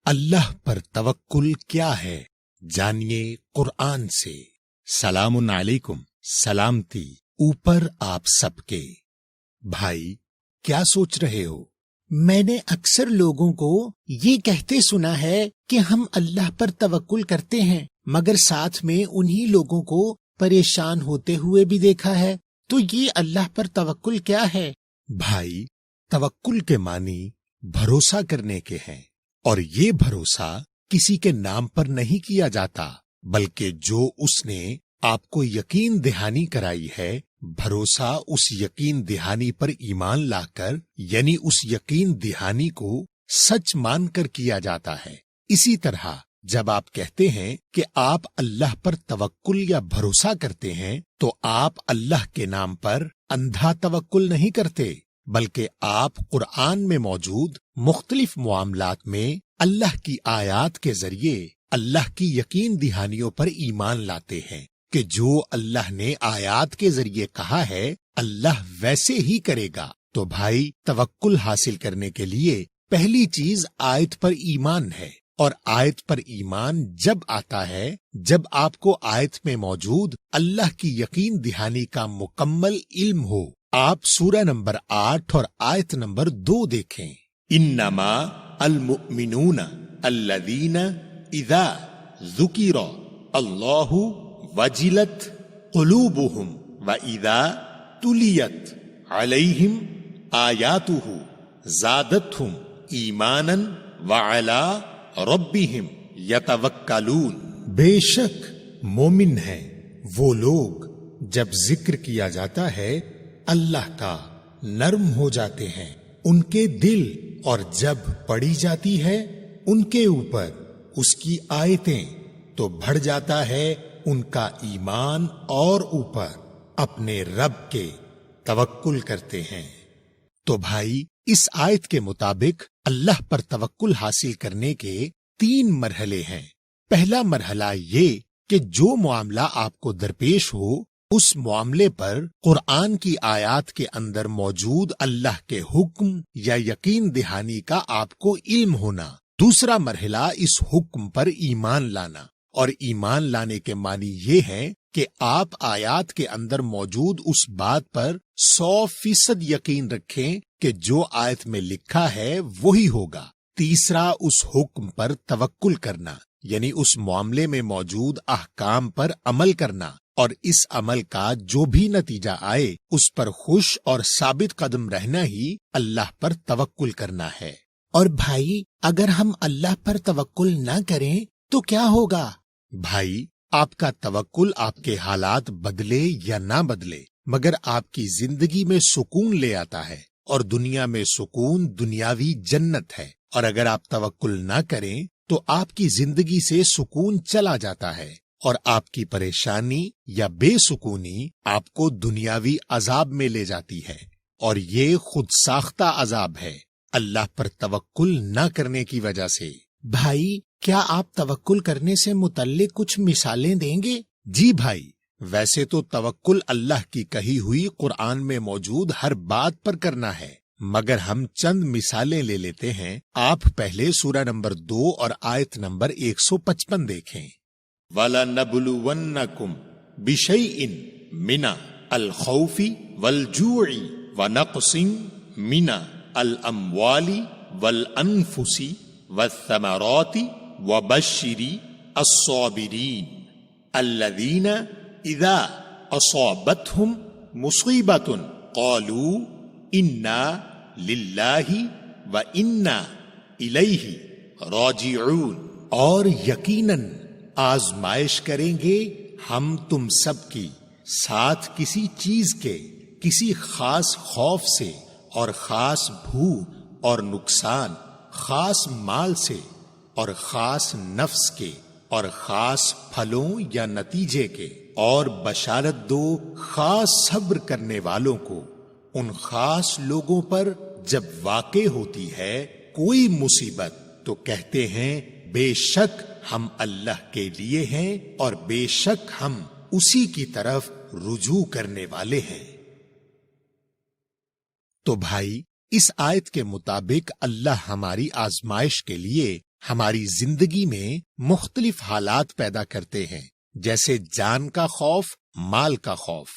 اللہ پر توکل کیا ہے، جانیے قرآن سے۔ سلام علیکم، سلامتی اوپر آپ سب کے۔ بھائی، کیا سوچ رہے ہو؟ میں نے اکثر لوگوں کو یہ کہتے سنا ہے کہ ہم اللہ پر توکل کرتے ہیں، مگر ساتھ میں انہی لوگوں کو پریشان ہوتے ہوئے بھی دیکھا ہے۔ تو یہ اللہ پر توکل کیا ہے؟ بھائی، توکل کے معنی بھروسہ کرنے کے ہیں، اور یہ بھروسہ کسی کے نام پر نہیں کیا جاتا، بلکہ جو اس نے آپ کو یقین دہانی کرائی ہے، بھروسہ اس یقین دہانی پر ایمان لا کر، یعنی اس یقین دہانی کو سچ مان کر کیا جاتا ہے۔ اسی طرح جب آپ کہتے ہیں کہ آپ اللہ پر توکل یا بھروسہ کرتے ہیں، تو آپ اللہ کے نام پر اندھا توکل نہیں کرتے، بلکہ آپ قرآن میں موجود مختلف معاملات میں اللہ کی آیات کے ذریعے اللہ کی یقین دہانیوں پر ایمان لاتے ہیں کہ جو اللہ نے آیات کے ذریعے کہا ہے اللہ ویسے ہی کرے گا۔ تو بھائی، توکل حاصل کرنے کے لیے پہلی چیز آیت پر ایمان ہے، اور آیت پر ایمان جب آتا ہے جب آپ کو آیت میں موجود اللہ کی یقین دہانی کا مکمل علم ہو۔ آپ سورہ نمبر 8 اور آیت نمبر 2 دیکھیں۔ انما المؤمنون الذین اذا ذکر اللہ وجلت قلوبهم واذا تلیت علیہم آیاتہ زادتہم ایمانا وعلی ربہم یتوکلون۔ بے شک مومن ہیں وہ لوگ جب ذکر کیا جاتا ہے اللہ کا نرم ہو جاتے ہیں ان کے دل، اور جب پڑھی جاتی ہے ان کے اوپر اس کی آیتیں تو بڑھ جاتا ہے ان کا ایمان، اور اوپر اپنے رب کے توکل کرتے ہیں۔ تو بھائی، اس آیت کے مطابق اللہ پر توکل حاصل کرنے کے 3 مرحلے ہیں۔ پہلا مرحلہ یہ کہ جو معاملہ آپ کو درپیش ہو، اس معاملے پر قرآن کی آیات کے اندر موجود اللہ کے حکم یا یقین دہانی کا آپ کو علم ہونا۔ دوسرا مرحلہ اس حکم پر ایمان لانا، اور ایمان لانے کے معنی یہ ہے کہ آپ آیات کے اندر موجود اس بات پر 100% یقین رکھیں کہ جو آیت میں لکھا ہے وہی ہوگا۔ تیسرا اس حکم پر توکل کرنا، یعنی اس معاملے میں موجود احکام پر عمل کرنا، اور اس عمل کا جو بھی نتیجہ آئے اس پر خوش اور ثابت قدم رہنا ہی اللہ پر توکل کرنا ہے۔ اور بھائی، اگر ہم اللہ پر توکل نہ کریں تو کیا ہوگا؟ بھائی، آپ کا توکل آپ کے حالات بدلے یا نہ بدلے، مگر آپ کی زندگی میں سکون لے آتا ہے، اور دنیا میں سکون دنیاوی جنت ہے۔ اور اگر آپ توکل نہ کریں تو آپ کی زندگی سے سکون چلا جاتا ہے، اور آپ کی پریشانی یا بے سکونی آپ کو دنیاوی عذاب میں لے جاتی ہے، اور یہ خود ساختہ عذاب ہے اللہ پر توکل نہ کرنے کی وجہ سے۔ بھائی، کیا آپ توکل کرنے سے متعلق کچھ مثالیں دیں گے؟ جی بھائی، ویسے تو توکل اللہ کی کہی ہوئی قرآن میں موجود ہر بات پر کرنا ہے، مگر ہم چند مثالیں لے لیتے ہیں۔ آپ پہلے سورہ نمبر 2 اور آیت نمبر 155 دیکھیں۔ وَلَنَبْلُوَنَّكُمْ بِشَيْءٍ مِّنَ الْخَوْفِ وَالْجُوعِ وَنَقْصٍ مِّنَ الْأَمْوَالِ وَالْأَنفُسِ وَالثَّمَرَاتِ وَبَشِّرِ الصَّابِرِينَ الَّذِينَ إِذَا أَصَابَتْهُمْ مُصِيبَةٌ قَالُوا إِنَّا لِلَّهِ وَإِنَّا إِلَيْهِ رَاجِعُونَ۔ اور یقیناً آزمائش کریں گے ہم تم سب کی، ساتھ کسی چیز کے، کسی خاص خوف سے، اور خاص بھوک اور نقصان، خاص مال سے، اور خاص نفس کے، اور خاص پھلوں یا نتیجے کے، اور بشارت دو خاص صبر کرنے والوں کو ان خاص لوگوں پر جب واقع ہوتی ہے کوئی مصیبت تو کہتے ہیں بے شک ہم اللہ کے لیے ہیں اور بے شک ہم اسی کی طرف رجوع کرنے والے ہیں۔ تو بھائی، اس آیت کے مطابق اللہ ہماری آزمائش کے لیے ہماری زندگی میں مختلف حالات پیدا کرتے ہیں، جیسے جان کا خوف، مال کا خوف،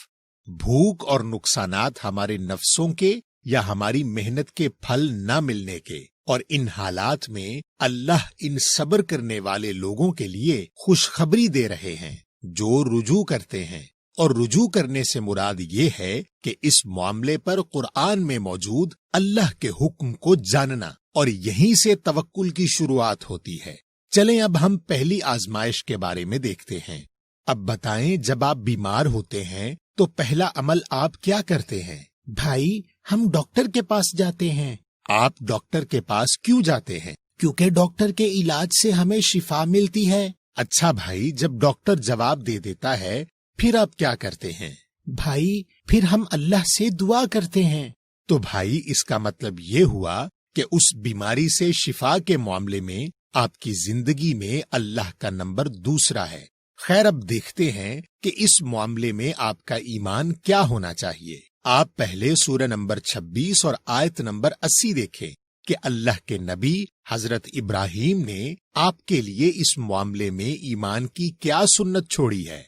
بھوک اور نقصانات ہمارے نفسوں کے یا ہماری محنت کے پھل نہ ملنے کے، اور ان حالات میں اللہ ان صبر کرنے والے لوگوں کے لیے خوشخبری دے رہے ہیں جو رجوع کرتے ہیں۔ اور رجوع کرنے سے مراد یہ ہے کہ اس معاملے پر قرآن میں موجود اللہ کے حکم کو جاننا، اور یہیں سے توکل کی شروعات ہوتی ہے۔ چلیں اب ہم پہلی آزمائش کے بارے میں دیکھتے ہیں۔ اب بتائیں، جب آپ بیمار ہوتے ہیں تو پہلا عمل آپ کیا کرتے ہیں؟ بھائی، ہم ڈاکٹر کے پاس جاتے ہیں۔ آپ ڈاکٹر کے پاس کیوں جاتے ہیں؟ کیونکہ ڈاکٹر کے علاج سے ہمیں شفا ملتی ہے۔ اچھا بھائی، جب ڈاکٹر جواب دے دیتا ہے پھر آپ کیا کرتے ہیں؟ بھائی، پھر ہم اللہ سے دعا کرتے ہیں۔ تو بھائی، اس کا مطلب یہ ہوا کہ اس بیماری سے شفا کے معاملے میں آپ کی زندگی میں اللہ کا نمبر دوسرا ہے۔ خیر، اب دیکھتے ہیں کہ اس معاملے میں آپ کا ایمان کیا ہونا چاہیے۔ آپ پہلے سورہ نمبر 26 اور آیت نمبر 80 دیکھیں کہ اللہ کے نبی حضرت ابراہیم نے آپ کے لیے اس معاملے میں ایمان کی کیا سنت چھوڑی ہے۔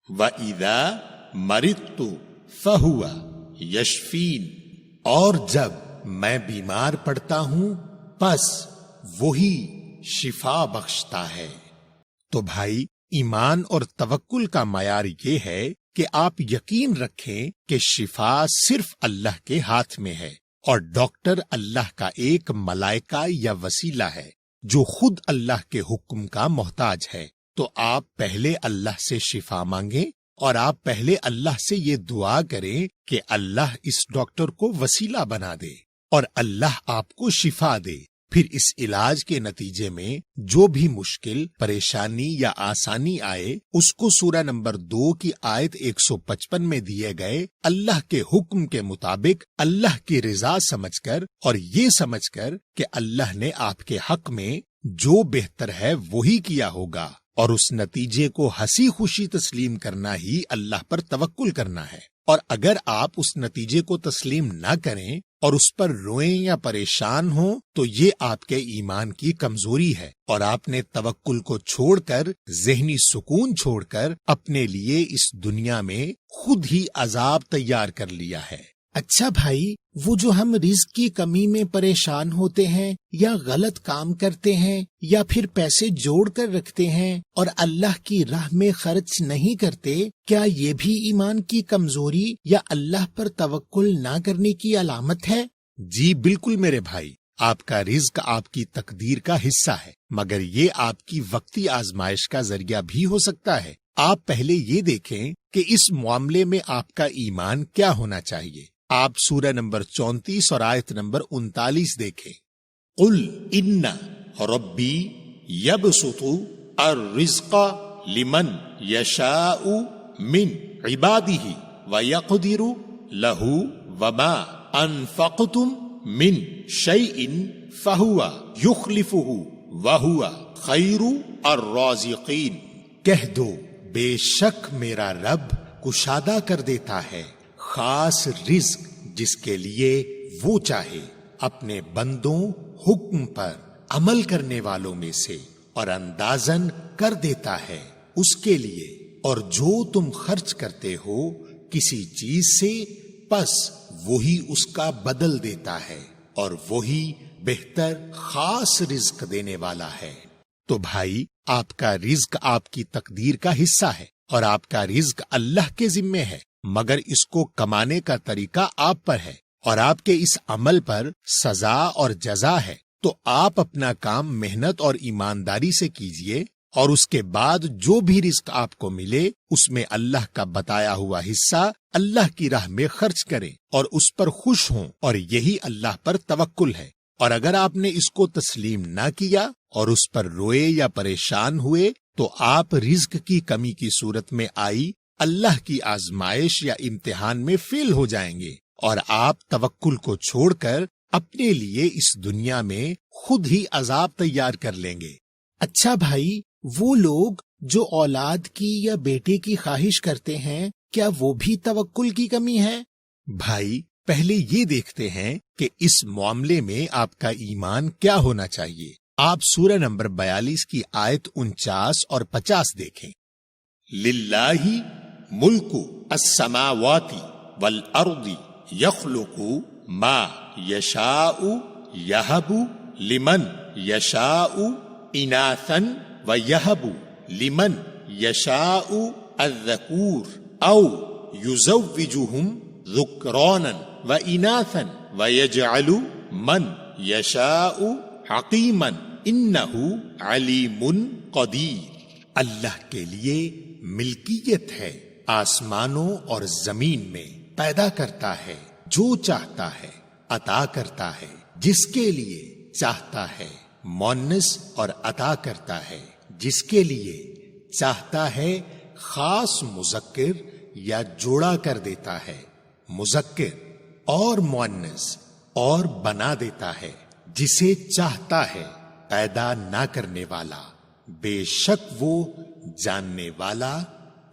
وَإِذَا مَرِضْتُ فَهُوَ يَشْفِينِ، اور جب میں بیمار پڑتا ہوں پس وہی شفا بخشتا ہے۔ تو بھائی، ایمان اور توکل کا معیار یہ ہے کہ آپ یقین رکھیں کہ شفا صرف اللہ کے ہاتھ میں ہے، اور ڈاکٹر اللہ کا ایک ملائکہ یا وسیلہ ہے جو خود اللہ کے حکم کا محتاج ہے۔ تو آپ پہلے اللہ سے شفا مانگیں، اور آپ پہلے اللہ سے یہ دعا کریں کہ اللہ اس ڈاکٹر کو وسیلہ بنا دے اور اللہ آپ کو شفا دے۔ پھر اس علاج کے نتیجے میں جو بھی مشکل، پریشانی یا آسانی آئے، اس کو سورہ نمبر 2 کی آیت 155 میں دیے گئے اللہ کے حکم کے مطابق اللہ کی رضا سمجھ کر، اور یہ سمجھ کر کہ اللہ نے آپ کے حق میں جو بہتر ہے وہی کیا ہوگا، اور اس نتیجے کو ہنسی خوشی تسلیم کرنا ہی اللہ پر توکل کرنا ہے۔ اور اگر آپ اس نتیجے کو تسلیم نہ کریں اور اس پر روئیں یا پریشان ہوں تو یہ آپ کے ایمان کی کمزوری ہے، اور آپ نے توکل کو چھوڑ کر، ذہنی سکون چھوڑ کر اپنے لیے اس دنیا میں خود ہی عذاب تیار کر لیا ہے۔ اچھا بھائی، وہ جو ہم رزق کی کمی میں پریشان ہوتے ہیں یا غلط کام کرتے ہیں یا پھر پیسے جوڑ کر رکھتے ہیں اور اللہ کی راہ میں خرچ نہیں کرتے، کیا یہ بھی ایمان کی کمزوری یا اللہ پر توکل نہ کرنے کی علامت ہے؟ جی بالکل میرے بھائی، آپ کا رزق آپ کی تقدیر کا حصہ ہے، مگر یہ آپ کی وقتی آزمائش کا ذریعہ بھی ہو سکتا ہے۔ آپ پہلے یہ دیکھیں کہ اس معاملے میں آپ کا ایمان کیا ہونا چاہیے۔ آپ سورہ نمبر 34 اور آیت نمبر 39 دیکھیں۔ قُلْ إِنَّ رَبِّي يَبْسُطُ الرِّزْقَ لِمَنْ يَشَاءُ مِنْ عِبَادِهِ وَيَقْدِرُ لَهُ وَمَا أَنفَقْتُمْ مِنْ شَيْءٍ فَهُوَ يُخْلِفُهُ وَهُوَ خَيْرُ الرَّازِقِينَ، کہہ دو بے شک میرا رب کشادہ کر دیتا ہے خاص رزق جس کے لیے وہ چاہے، اپنے بندوں حکم پر عمل کرنے والوں میں سے، اور اندازن کر دیتا ہے اس کے لیے، اور جو تم خرچ کرتے ہو کسی چیز سے پس وہی اس کا بدل دیتا ہے، اور وہی بہتر خاص رزق دینے والا ہے۔ تو بھائی، آپ کا رزق آپ کی تقدیر کا حصہ ہے، اور آپ کا رزق اللہ کے ذمے ہے، مگر اس کو کمانے کا طریقہ آپ پر ہے، اور آپ کے اس عمل پر سزا اور جزا ہے۔ تو آپ اپنا کام محنت اور ایمانداری سے کیجئے، اور اس کے بعد جو بھی رزق آپ کو ملے اس میں اللہ کا بتایا ہوا حصہ اللہ کی راہ میں خرچ کریں اور اس پر خوش ہوں، اور یہی اللہ پر توکل ہے۔ اور اگر آپ نے اس کو تسلیم نہ کیا اور اس پر روئے یا پریشان ہوئے تو آپ رزق کی کمی کی صورت میں آئی اللہ کی آزمائش یا امتحان میں فیل ہو جائیں گے، اور آپ توکل کو چھوڑ کر اپنے لیے اس دنیا میں خود ہی عذاب تیار کر لیں گے۔ اچھا بھائی، وہ لوگ جو اولاد کی یا بیٹے کی خواہش کرتے ہیں، کیا وہ بھی توکل کی کمی ہے؟ بھائی، پہلے یہ دیکھتے ہیں کہ اس معاملے میں آپ کا ایمان کیا ہونا چاہیے۔ آپ سورہ نمبر 42 کی آیت 49 اور 50 دیکھیں. للہ ملک السماوات والارض یخلق ما یشاء یہب لمن یشاء اناثا ویہب لمن یشاء الذکور او یزوجہم ذکرانا واناثا ویجعل من یشاء حکیما انہ علیم قدیر. اللہ کے لیے ملکیت ہے آسمانوں اور زمین میں، پیدا کرتا ہے جو چاہتا ہے، عطا کرتا ہے جس کے لیے چاہتا ہے، مؤنث اور عطا کرتا ہے جس کے لیے چاہتا ہے، خاص مذکر یا جوڑا کر دیتا ہے، مذکر اور مؤنث اور بنا دیتا ہے جسے چاہتا ہے، پیدا نہ کرنے والا، بے شک وہ جاننے والا،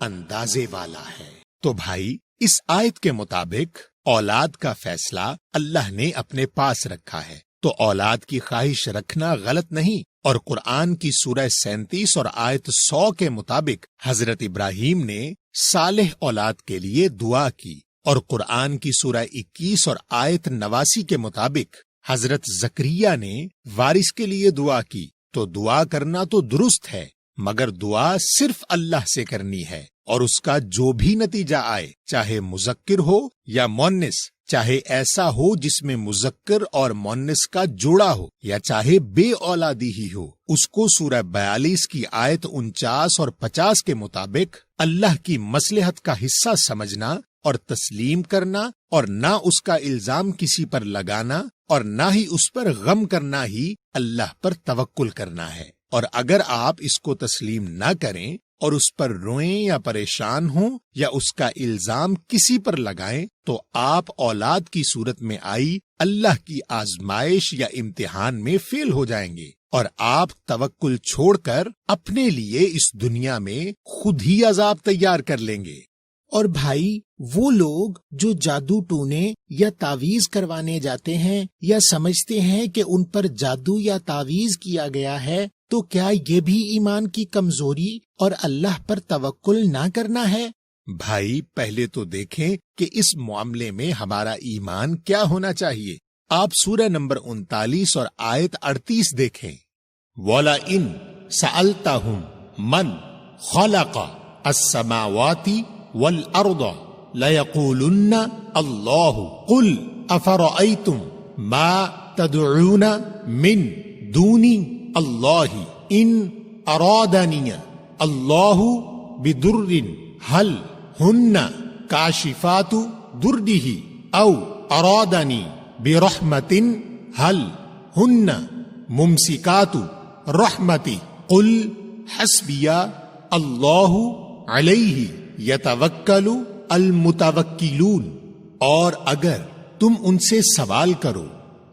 اندازے والا ہے. تو بھائی، اس آیت کے مطابق اولاد کا فیصلہ اللہ نے اپنے پاس رکھا ہے، تو اولاد کی خواہش رکھنا غلط نہیں. اور قرآن کی سورہ 37 اور آیت 100 کے مطابق حضرت ابراہیم نے صالح اولاد کے لیے دعا کی، اور قرآن کی سورہ 21 اور آیت 89 کے مطابق حضرت زکریا نے وارث کے لیے دعا کی. تو دعا کرنا تو درست ہے، مگر دعا صرف اللہ سے کرنی ہے، اور اس کا جو بھی نتیجہ آئے، چاہے مذکر ہو یا مؤنث، چاہے ایسا ہو جس میں مذکر اور مؤنث کا جوڑا ہو، یا چاہے بے اولادی ہی ہو، اس کو سورہ 42 کی آیت 49 اور 50 کے مطابق اللہ کی مصلحت کا حصہ سمجھنا اور تسلیم کرنا، اور نہ اس کا الزام کسی پر لگانا اور نہ ہی اس پر غم کرنا ہی اللہ پر توکل کرنا ہے. اور اگر آپ اس کو تسلیم نہ کریں اور اس پر روئیں یا پریشان ہوں یا اس کا الزام کسی پر لگائیں، تو آپ اولاد کی صورت میں آئی اللہ کی آزمائش یا امتحان میں فیل ہو جائیں گے، اور آپ توکل چھوڑ کر اپنے لیے اس دنیا میں خود ہی عذاب تیار کر لیں گے. اور بھائی، وہ لوگ جو جادو ٹونے یا تعویذ کروانے جاتے ہیں یا سمجھتے ہیں کہ ان پر جادو یا تعویذ کیا گیا ہے، تو کیا یہ بھی ایمان کی کمزوری اور اللہ پر توکل نہ کرنا ہے؟ بھائی، پہلے تو دیکھیں کہ اس معاملے میں ہمارا ایمان کیا ہونا چاہیے. آپ سورہ نمبر 39 اور آیت 38 دیکھیں. وَلَئِن سَأَلْتَهُمْ مَنْ خَلَقَ السَّمَاوَاتِ وَالْأَرْضَ لَيَقُولُنَّ اللَّهُ قُلْ أَفَرَأَيْتُمْ مَا تَدْعُونَ مِن دُونِ اللَّهِ إِنْ أَرَادَنِيَ اللَّهُ بِضُرٍّ هَلْ هُنَّ كَاشِفَاتُ ضُرِّهِ أَوْ أَرَادَنِي بِرَحْمَةٍ هَلْ هُنَّ مُمْسِكَاتُ رَحْمَتِهِ قُلْ حَسْبِيَ اللَّهُ عَلَيْهِ یتوکل المتوکلون. اور اگر تم ان سے سوال کرو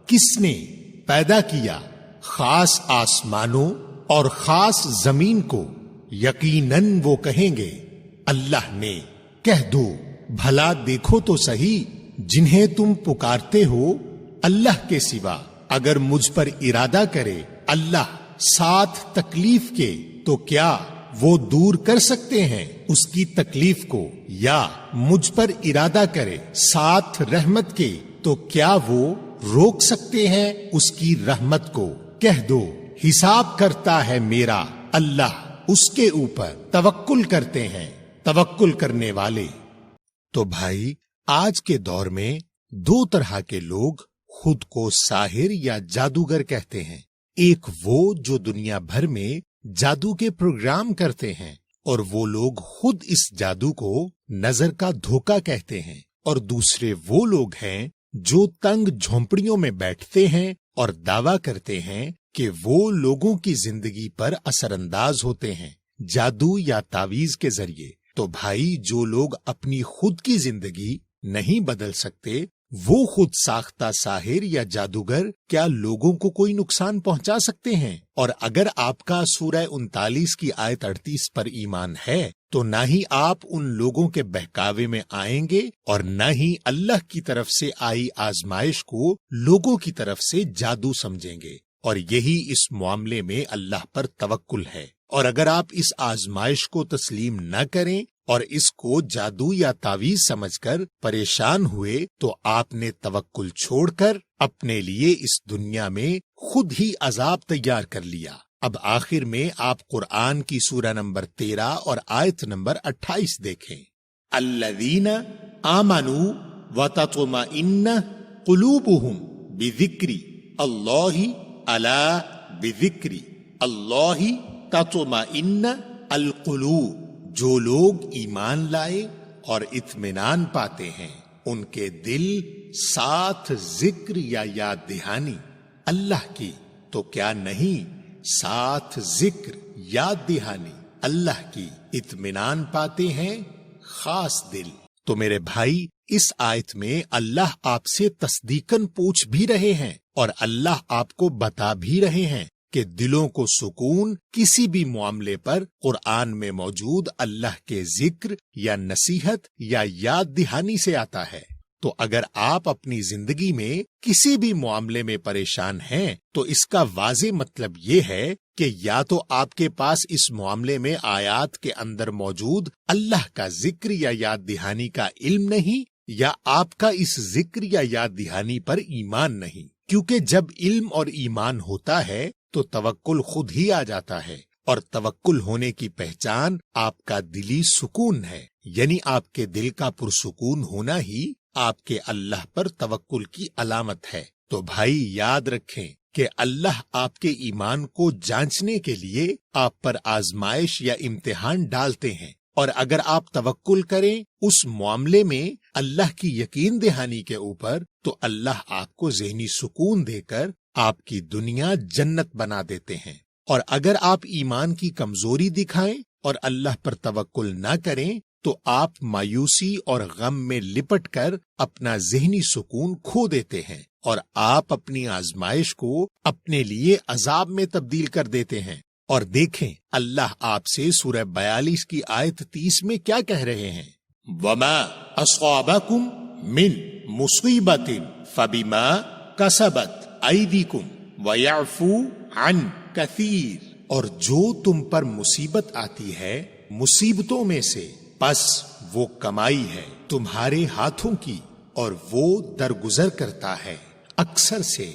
کس نے پیدا کیا خاص آسمانوں اور خاص زمین کو، یقیناً وہ کہیں گے اللہ نے. کہہ دو بھلا دیکھو تو صحیح، جنہیں تم پکارتے ہو اللہ کے سوا، اگر مجھ پر ارادہ کرے اللہ ساتھ تکلیف کے، تو کیا وہ دور کر سکتے ہیں اس کی تکلیف کو؟ یا مجھ پر ارادہ کرے ساتھ رحمت کے، تو کیا وہ روک سکتے ہیں اس کی رحمت کو؟ کہہ دو حساب کرتا ہے میرا اللہ، اس کے اوپر توکل کرتے ہیں توکل کرنے والے. تو بھائی، آج کے دور میں 2 طرح کے لوگ خود کو ساحر یا جادوگر کہتے ہیں. ایک وہ جو دنیا بھر میں جادو کے پروگرام کرتے ہیں، اور وہ لوگ خود اس جادو کو نظر کا دھوکہ کہتے ہیں. اور دوسرے وہ لوگ ہیں جو تنگ جھونپڑیوں میں بیٹھتے ہیں اور دعویٰ کرتے ہیں کہ وہ لوگوں کی زندگی پر اثر انداز ہوتے ہیں جادو یا تعویذ کے ذریعے. تو بھائی، جو لوگ اپنی خود کی زندگی نہیں بدل سکتے، وہ خود ساختہ ساحر یا جادوگر کیا لوگوں کو کوئی نقصان پہنچا سکتے ہیں؟ اور اگر آپ کا سورہ 39 کی آیت 38 پر ایمان ہے، تو نہ ہی آپ ان لوگوں کے بہکاوے میں آئیں گے، اور نہ ہی اللہ کی طرف سے آئی آزمائش کو لوگوں کی طرف سے جادو سمجھیں گے. اور یہی اس معاملے میں اللہ پر توکل ہے۔ اور اگر آپ اس آزمائش کو تسلیم نہ کریں اور اس کو جادو یا تعویذ سمجھ کر پریشان ہوئے تو آپ نے توکل چھوڑ کر اپنے لیے اس دنیا میں خود ہی عذاب تیار کر لیا۔ اب آخر میں آپ قرآن کی سورہ نمبر 13 اور آیت نمبر 28 دیکھیں۔ الذین آمنوا وتطمئن قلوبهم بذکر اللہ الا بذکر اللہ تطمئن القلوب، جو لوگ ایمان لائے اور اطمینان پاتے ہیں ان کے دل ساتھ ذکر یا یاد دہانی اللہ کی، تو کیا نہیں ساتھ ذکر یاد دہانی اللہ کی اطمینان پاتے ہیں خاص دل۔ تو میرے بھائی، اس آیت میں اللہ آپ سے تصدیقاً پوچھ بھی رہے ہیں اور اللہ آپ کو بتا بھی رہے ہیں کہ دلوں کو سکون کسی بھی معاملے پر قرآن میں موجود اللہ کے ذکر یا نصیحت یا یاد دہانی سے آتا ہے۔ تو اگر آپ اپنی زندگی میں کسی بھی معاملے میں پریشان ہیں تو اس کا واضح مطلب یہ ہے کہ یا تو آپ کے پاس اس معاملے میں آیات کے اندر موجود اللہ کا ذکر یا یاد دہانی کا علم نہیں، یا آپ کا اس ذکر یا یاد دہانی پر ایمان نہیں، کیونکہ جب علم اور ایمان ہوتا ہے تو توکل خود ہی آ جاتا ہے، اور توکل ہونے کی پہچان آپ کا دلی سکون ہے، یعنی آپ کے دل کا پرسکون ہونا ہی آپ کے اللہ پر توکل کی علامت ہے۔ تو بھائی یاد رکھیں کہ اللہ آپ کے ایمان کو جانچنے کے لیے آپ پر آزمائش یا امتحان ڈالتے ہیں، اور اگر آپ توکل کریں اس معاملے میں اللہ کی یقین دہانی کے اوپر تو اللہ آپ کو ذہنی سکون دے کر آپ کی دنیا جنت بنا دیتے ہیں۔ اور اگر آپ ایمان کی کمزوری دکھائیں اور اللہ پر توکل نہ کریں تو آپ مایوسی اور غم میں لپٹ کر اپنا ذہنی سکون کھو دیتے ہیں، اور آپ اپنی آزمائش کو اپنے لیے عذاب میں تبدیل کر دیتے ہیں۔ اور دیکھیں اللہ آپ سے سورہ 42 کی آیت 30 میں کیا کہہ رہے ہیں، وَمَا أَصَابَكُم مِّن مُّصِيبَةٍ فَبِمَا كَسَبَتْ أَيْدِيكُمْ وَيَعْفُو عَن كَثِيرٍ، اور جو تم پر مصیبت آتی ہے مصیبتوں میں سے، پس وہ کمائی ہے تمہارے ہاتھوں کی، اور وہ درگزر کرتا ہے اکثر سے۔